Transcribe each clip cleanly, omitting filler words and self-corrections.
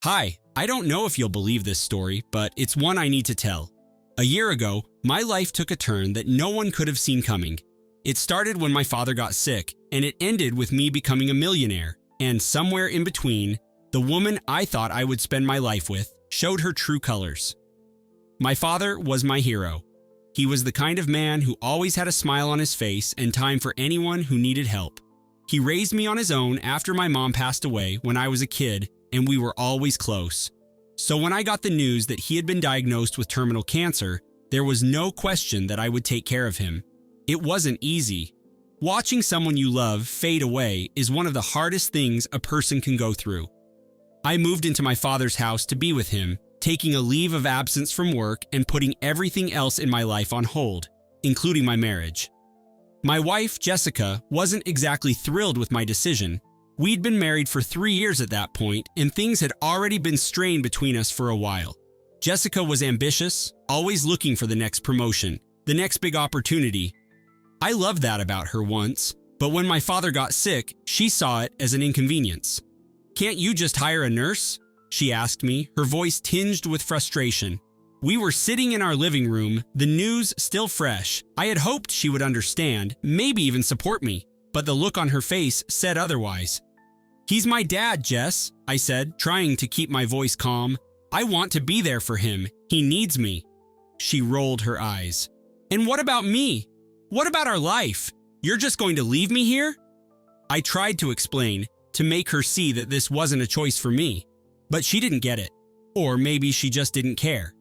Hi, I don't know if you'll believe this story, but it's one I need to tell. A year ago, my life took a turn that no one could have seen coming. It started when my father got sick, and it ended with me becoming a millionaire. And somewhere in between, the woman I thought I would spend my life with showed her true colors. My father was my hero. He was the kind of man who always had a smile on his face and time for anyone who needed help. He raised me on his own after my mom passed away when I was a kid, and we were always close. So when I got the news that he had been diagnosed with terminal cancer, there was no question that I would take care of him. It wasn't easy. Watching someone you love fade away is one of the hardest things a person can go through. I moved into my father's house to be with him, taking a leave of absence from work and putting everything else in my life on hold, including my marriage. My wife, Jessica, wasn't exactly thrilled with my decision. We'd been married for 3 years at that point, and things had already been strained between us for a while. Jessica was ambitious, always looking for the next promotion, the next big opportunity. I loved that about her once, but when my father got sick, she saw it as an inconvenience. "Can't you just hire a nurse?" she asked me, her voice tinged with frustration. We were sitting in our living room, the news still fresh. I had hoped she would understand, maybe even support me, but the look on her face said otherwise. "He's my dad, Jess," I said, trying to keep my voice calm. "I want to be there for him. He needs me." She rolled her eyes. "And what about me? What about our life? You're just going to leave me here?" I tried to explain, to make her see that this wasn't a choice for me, but she didn't get it. Or maybe she just didn't care.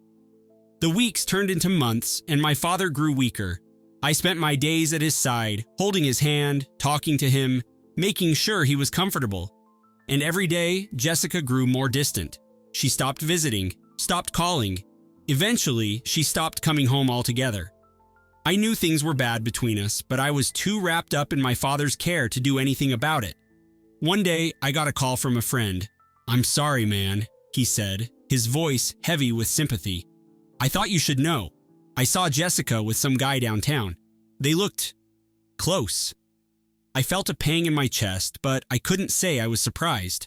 The weeks turned into months, and my father grew weaker. I spent my days at his side, holding his hand, talking to him, making sure he was comfortable. And every day, Jessica grew more distant. She stopped visiting, stopped calling. Eventually, she stopped coming home altogether. I knew things were bad between us, but I was too wrapped up in my father's care to do anything about it. One day, I got a call from a friend. "I'm sorry, man," he said, his voice heavy with sympathy. "I thought you should know. I saw Jessica with some guy downtown. They looked close." I felt a pang in my chest, but I couldn't say I was surprised.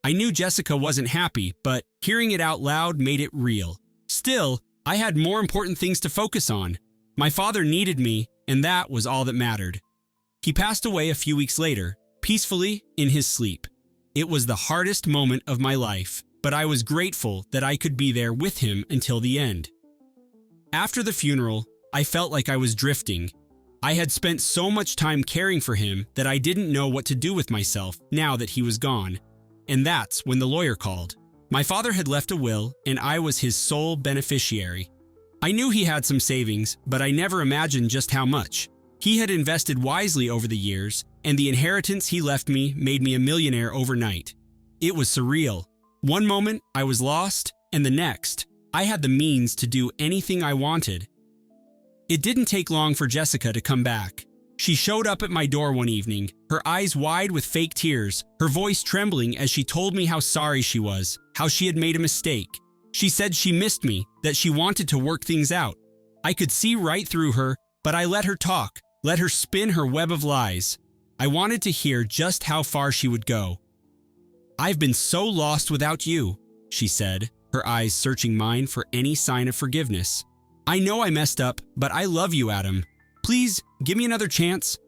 I knew Jessica wasn't happy, but hearing it out loud made it real. Still, I had more important things to focus on. My father needed me, and that was all that mattered. He passed away a few weeks later, peacefully in his sleep. It was the hardest moment of my life, but I was grateful that I could be there with him until the end. After the funeral, I felt like I was drifting. I had spent so much time caring for him that I didn't know what to do with myself now that he was gone. And that's when the lawyer called. My father had left a will, and I was his sole beneficiary. I knew he had some savings, but I never imagined just how much. He had invested wisely over the years, and the inheritance he left me made me a millionaire overnight. It was surreal. One moment, I was lost, and the next, I had the means to do anything I wanted. It didn't take long for Jessica to come back. She showed up at my door one evening, her eyes wide with fake tears, her voice trembling as she told me how sorry she was, how she had made a mistake. She said she missed me, that she wanted to work things out. I could see right through her, but I let her talk, let her spin her web of lies. I wanted to hear just how far she would go. "I've been so lost without you," she said, her eyes searching mine for any sign of forgiveness. "I know I messed up, but I love you, Adam. Please, give me another chance."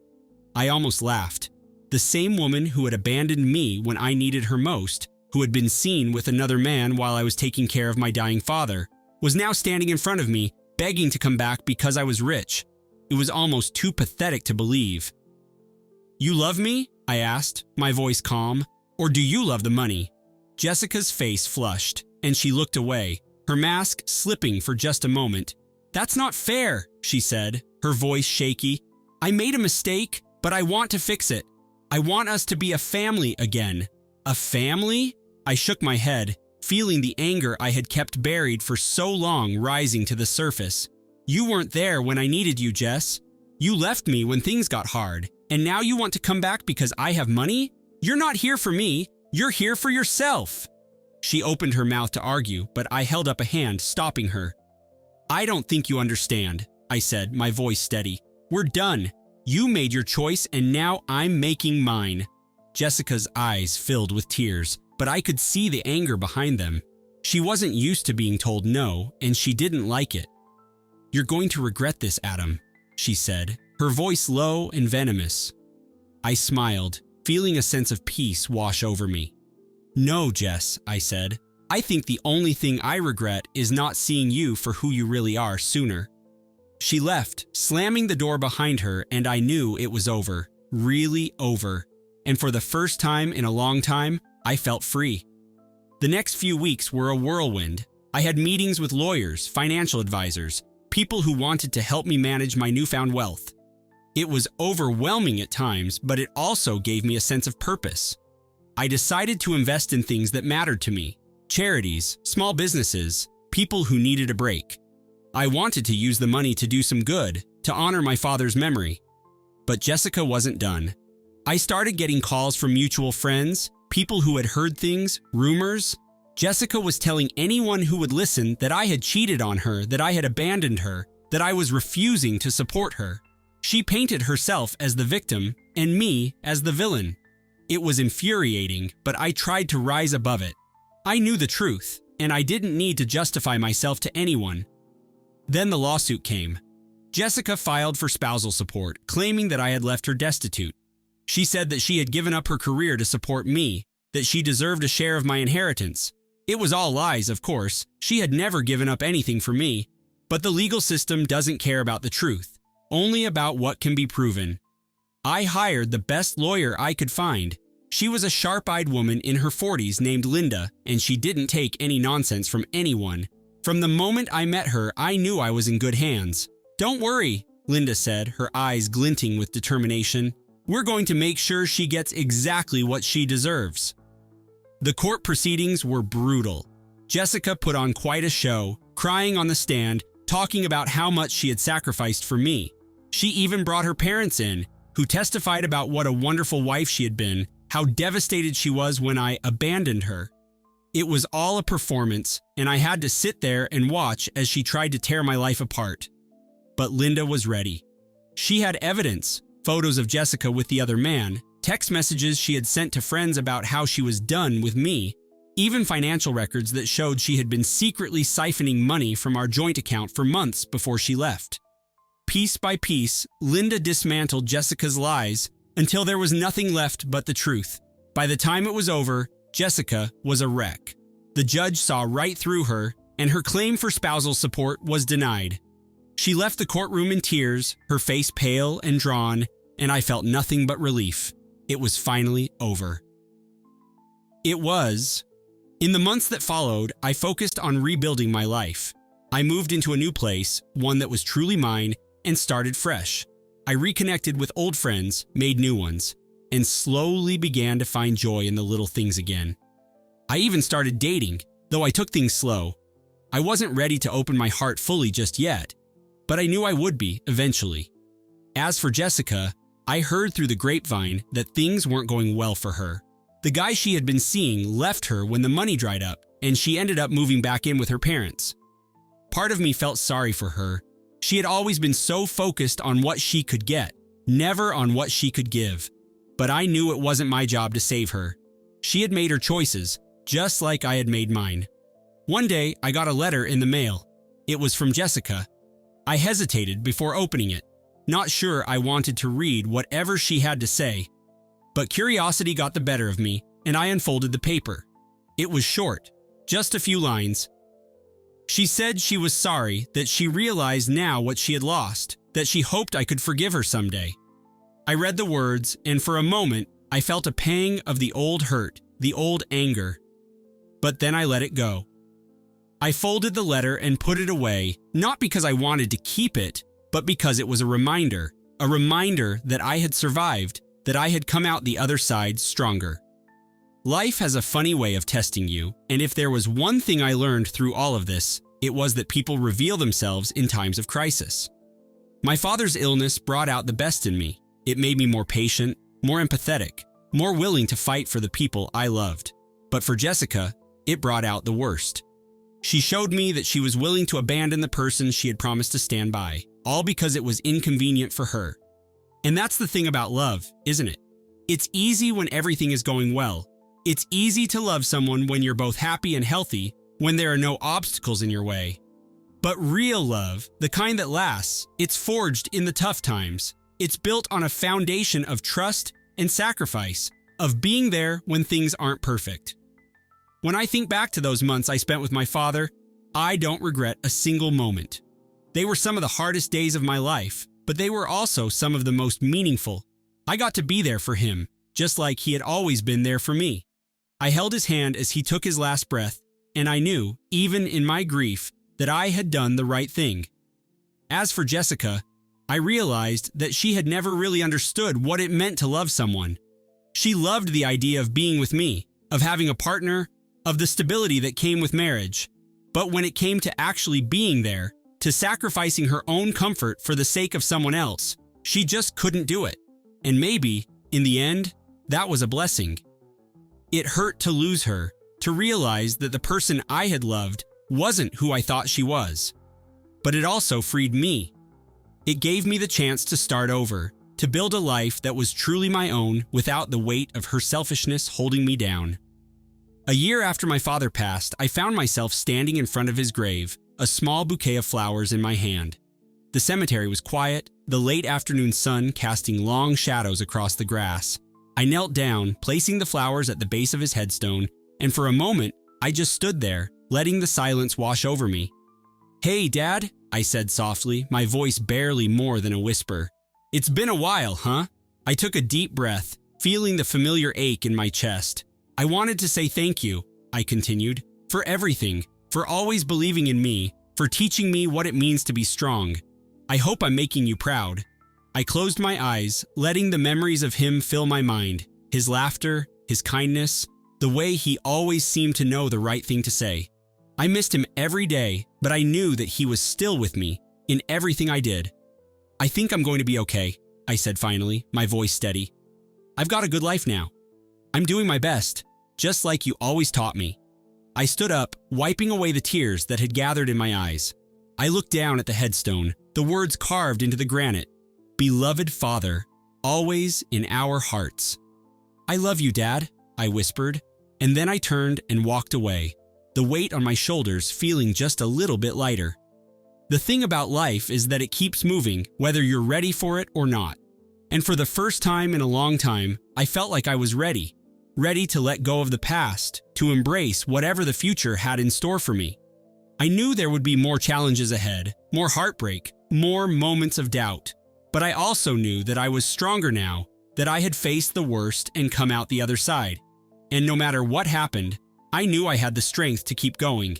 I almost laughed. The same woman who had abandoned me when I needed her most, who had been seen with another man while I was taking care of my dying father, was now standing in front of me, begging to come back because I was rich. It was almost too pathetic to believe. "You love me?" I asked, my voice calm. "Or do you love the money?" Jessica's face flushed, and she looked away, her mask slipping for just a moment. "That's not fair," she said, her voice shaky. "I made a mistake, but I want to fix it. I want us to be a family again." "A family?" I shook my head, feeling the anger I had kept buried for so long rising to the surface. "You weren't there when I needed you, Jess. You left me when things got hard, and now you want to come back because I have money? You're not here for me, you're here for yourself." She opened her mouth to argue, but I held up a hand, stopping her. "I don't think you understand," I said, my voice steady. "We're done. You made your choice, and now I'm making mine." Jessica's eyes filled with tears. but I could see the anger behind them. She wasn't used to being told no, and she didn't like it. "You're going to regret this, Adam," she said, her voice low and venomous. I smiled, feeling a sense of peace wash over me. "No, Jess," I said. "I think the only thing I regret is not seeing you for who you really are sooner." She left, slamming the door behind her, and I knew it was over, really over. And for the first time in a long time, I felt free. The next few weeks were a whirlwind. I had meetings with lawyers, financial advisors, people who wanted to help me manage my newfound wealth. It was overwhelming at times, but it also gave me a sense of purpose. I decided to invest in things that mattered to me: charities, small businesses, people who needed a break. I wanted to use the money to do some good, to honor my father's memory. But Jessica wasn't done. I started getting calls from mutual friends, people who had heard things, rumors. Jessica was telling anyone who would listen that I had cheated on her, that I had abandoned her, that I was refusing to support her. She painted herself as the victim and me as the villain. It was infuriating, but I tried to rise above it. I knew the truth, and I didn't need to justify myself to anyone. Then the lawsuit came. Jessica filed for spousal support, claiming that I had left her destitute. She said that she had given up her career to support me, that she deserved a share of my inheritance. It was all lies, of course. She had never given up anything for me. But the legal system doesn't care about the truth, only about what can be proven. I hired the best lawyer I could find. She was a sharp-eyed woman in her 40s named Linda, and she didn't take any nonsense from anyone. From the moment I met her, I knew I was in good hands. "Don't worry," Linda said, her eyes glinting with determination. "We're going to make sure she gets exactly what she deserves." The court proceedings were brutal. Jessica put on quite a show, crying on the stand, talking about how much she had sacrificed for me. She even brought her parents in, who testified about what a wonderful wife she had been, how devastated she was when I abandoned her. It was all a performance, and I had to sit there and watch as she tried to tear my life apart. But Linda was ready. She had evidence, photos of Jessica with the other man, text messages she had sent to friends about how she was done with me, even financial records that showed she had been secretly siphoning money from our joint account for months before she left. Piece by piece, Linda dismantled Jessica's lies until there was nothing left but the truth. By the time it was over, Jessica was a wreck. The judge saw right through her, and her claim for spousal support was denied. She left the courtroom in tears, her face pale and drawn, and I felt nothing but relief. It was finally over. It was. In the months that followed, I focused on rebuilding my life. I moved into a new place, one that was truly mine, and started fresh. I reconnected with old friends, made new ones, and slowly began to find joy in the little things again. I even started dating, though I took things slow. I wasn't ready to open my heart fully just yet, but I knew I would be eventually. As for Jessica, I heard through the grapevine that things weren't going well for her. The guy she had been seeing left her when the money dried up, and she ended up moving back in with her parents. Part of me felt sorry for her. She had always been so focused on what she could get, never on what she could give. But I knew it wasn't my job to save her. She had made her choices, just like I had made mine. One day, I got a letter in the mail. It was from Jessica. I hesitated before opening it, not sure I wanted to read whatever she had to say. But curiosity got the better of me, and I unfolded the paper. It was short, just a few lines. She said she was sorry, that she realized now what she had lost, that she hoped I could forgive her someday. I read the words, and for a moment, I felt a pang of the old hurt, the old anger. But then I let it go. I folded the letter and put it away, not because I wanted to keep it, but because it was a reminder that I had survived, that I had come out the other side stronger. Life has a funny way of testing you, and if there was one thing I learned through all of this, it was that people reveal themselves in times of crisis. My father's illness brought out the best in me. It made me more patient, more empathetic, more willing to fight for the people I loved. But for Jessica, it brought out the worst. She showed me that she was willing to abandon the person she had promised to stand by, all because it was inconvenient for her. And that's the thing about love, isn't it? It's easy when everything is going well. It's easy to love someone when you're both happy and healthy, when there are no obstacles in your way. But real love, the kind that lasts, it's forged in the tough times. It's built on a foundation of trust and sacrifice, of being there when things aren't perfect. When I think back to those months I spent with my father, I don't regret a single moment. They were some of the hardest days of my life, but they were also some of the most meaningful. I got to be there for him, just like he had always been there for me. I held his hand as he took his last breath, and I knew, even in my grief, that I had done the right thing. As for Jessica, I realized that she had never really understood what it meant to love someone. She loved the idea of being with me, of having a partner, of the stability that came with marriage. But when it came to actually being there, to sacrificing her own comfort for the sake of someone else, she just couldn't do it. And maybe, in the end, that was a blessing. It hurt to lose her, to realize that the person I had loved wasn't who I thought she was. But it also freed me. It gave me the chance to start over, to build a life that was truly my own without the weight of her selfishness holding me down. A year after my father passed, I found myself standing in front of his grave, a small bouquet of flowers in my hand. The cemetery was quiet, the late afternoon sun casting long shadows across the grass. I knelt down, placing the flowers at the base of his headstone, and for a moment, I just stood there, letting the silence wash over me. "Hey, Dad," I said softly, my voice barely more than a whisper. "It's been a while, huh?" I took a deep breath, feeling the familiar ache in my chest. "I wanted to say thank you," I continued, "for everything, for always believing in me, for teaching me what it means to be strong. I hope I'm making you proud." I closed my eyes, letting the memories of him fill my mind, his laughter, his kindness, the way he always seemed to know the right thing to say. I missed him every day, but I knew that he was still with me in everything I did. "I think I'm going to be okay," I said finally, my voice steady. "I've got a good life now. I'm doing my best, just like you always taught me." I stood up, wiping away the tears that had gathered in my eyes. I looked down at the headstone, the words carved into the granite. "Beloved Father, always in our hearts." "I love you, Dad," I whispered, and then I turned and walked away, the weight on my shoulders feeling just a little bit lighter. The thing about life is that it keeps moving, whether you're ready for it or not. And for the first time in a long time, I felt like I was ready to let go of the past, to embrace whatever the future had in store for me. I knew there would be more challenges ahead, more heartbreak, more moments of doubt. But I also knew that I was stronger now, that I had faced the worst and come out the other side. And no matter what happened, I knew I had the strength to keep going.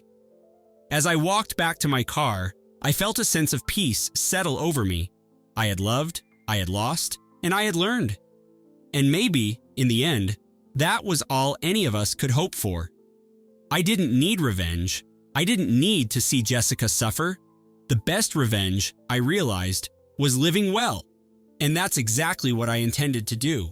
As I walked back to my car, I felt a sense of peace settle over me. I had loved, I had lost, and I had learned. And maybe, in the end, that was all any of us could hope for. I didn't need revenge. I didn't need to see Jessica suffer. The best revenge, I realized, was living well. And that's exactly what I intended to do.